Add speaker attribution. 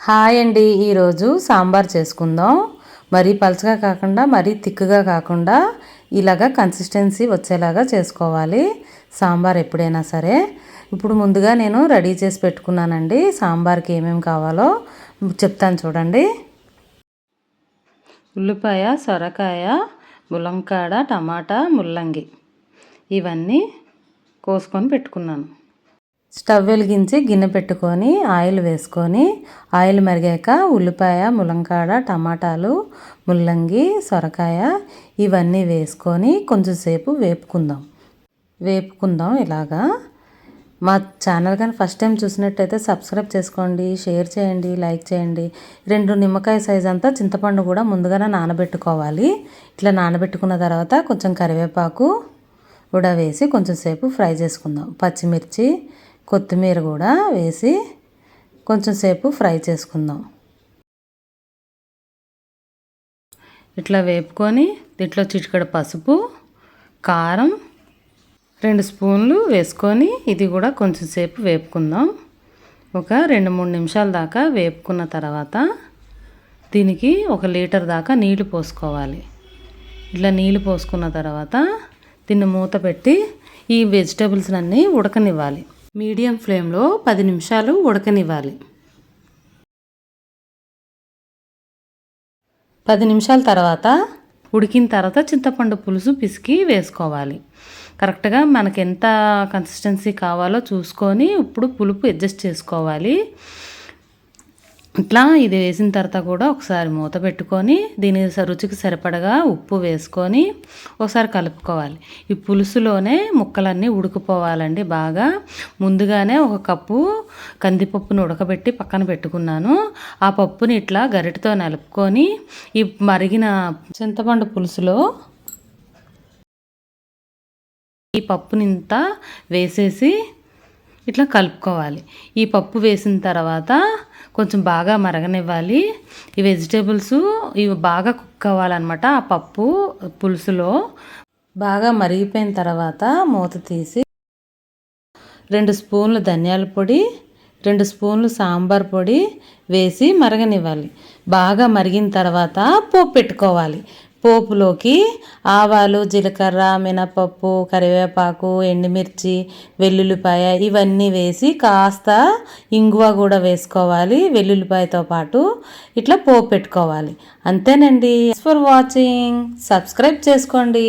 Speaker 1: Hi అండి, ఈరోజు సాంబార్ చేసుకుందాం. మరీ పలుచగా కాకుండా మరీ థిక్గా కాకుండా ఇలాగా కన్సిస్టెన్సీ వచ్చేలాగా చేసుకోవాలి సాంబార్ ఎప్పుడైనా సరే. ఇప్పుడు ముందుగా నేను రెడీ చేసి పెట్టుకున్నానండి. సాంబార్కి ఏమేమి కావాలో చెప్తాను చూడండి. ఉల్లిపాయ, సొరకాయ, ములంకాడ, టమాటా, ముల్లంగి ఇవన్నీ కోసుకొని పెట్టుకున్నాను. స్టవ్ వెలిగించి గిన్నె పెట్టుకొని ఆయిల్ వేసుకొని ఆయిల్ మరిగాక ఉల్లిపాయ, ములంకాడ, టమాటాలు, ముల్లంగి, సొరకాయ ఇవన్నీ వేసుకొని కొంచెంసేపు వేపుకుందాం ఇలాగా. మా ఛానల్ కానీ ఫస్ట్ టైం చూసినట్టయితే సబ్స్క్రైబ్ చేసుకోండి, షేర్ చేయండి, లైక్ చేయండి. 2 నిమ్మకాయ సైజ్ అంతా చింతపండు కూడా ముందుగానే నానబెట్టుకోవాలి. ఇట్లా నానబెట్టుకున్న తర్వాత కొంచెం కరివేపాకు కూడా వేసి కొంచెంసేపు ఫ్రై చేసుకుందాం. పచ్చిమిర్చి, కొత్తిమీర కూడా వేసి కొంచెంసేపు ఫ్రై చేసుకుందాం. ఇట్లా వేపుకొని దీంట్లో చిటికెడు పసుపు, కారం 2 స్పూన్లు వేసుకొని ఇది కూడా కొంచెంసేపు వేపుకుందాం. ఒక 2-3 నిమిషాల దాకా వేపుకున్న తర్వాత దీనికి 1 లీటర్ దాకా నీళ్లు పోసుకోవాలి. ఇట్లా నీళ్లు పోసుకున్న తర్వాత దీన్ని మూత పెట్టి ఈ వెజిటేబుల్స్ అన్నీ ఉడకనివ్వాలి. మీడియం ఫ్లేమ్లో 10 నిమిషాలు ఉడకనివ్వాలి. 10 నిమిషాల తర్వాత ఉడికిన తర్వాత చింతపండు పులుసు పిసికి వేసుకోవాలి. కరెక్ట్గా మనకి ఎంత కన్సిస్టెన్సీ కావాలో చూసుకొని ఇప్పుడు పులుపు అడ్జస్ట్ చేసుకోవాలి. ఇట్లా ఇది వేసిన తర్వాత కూడా ఒకసారి మూత పెట్టుకొని దీని రుచికి సరిపడగా ఉప్పు వేసుకొని ఒకసారి కలుపుకోవాలి. ఈ పులుసులోనే ముక్కలన్నీ ఉడికిపోవాలండి బాగా. ముందుగానే 1 కప్పు కందిపప్పును ఉడకబెట్టి పక్కన పెట్టుకున్నాను. ఆ పప్పుని ఇట్లా గరిటెతో నలుపుకొని ఈ మరిగిన చింతపండు పులుసులో ఈ పప్పుని ఇంత వేసేసి ఇట్లా కలుపుకోవాలి. ఈ పప్పు వేసిన తర్వాత కొంచెం బాగా మరగనివ్వాలి. ఈ వెజిటేబుల్స్ ఇవి బాగా కుక్ అవ్వాలన్నమాట. ఆ పప్పు పులుసులో బాగా మరిగిపోయిన తర్వాత మూత తీసి 2 స్పూన్లు ధనియాల పొడి, 2 స్పూన్లు సాంబార్ పొడి వేసి మరగనివ్వాలి. బాగా మరిగిన తర్వాత పోపు పెట్టుకోవాలి. పోపులోకి ఆవాలు, జీలకర్ర, మినపప్పు, కరివేపాకు, ఎండుమిర్చి, వెల్లుల్లిపాయ ఇవన్నీ వేసి కాస్త ఇంగువ కూడా వేసుకోవాలి వెల్లుల్లిపాయతో పాటు. ఇట్లా పోపు పెట్టుకోవాలి. అంతేనండి. For watching. సబ్స్క్రైబ్ చేసుకోండి.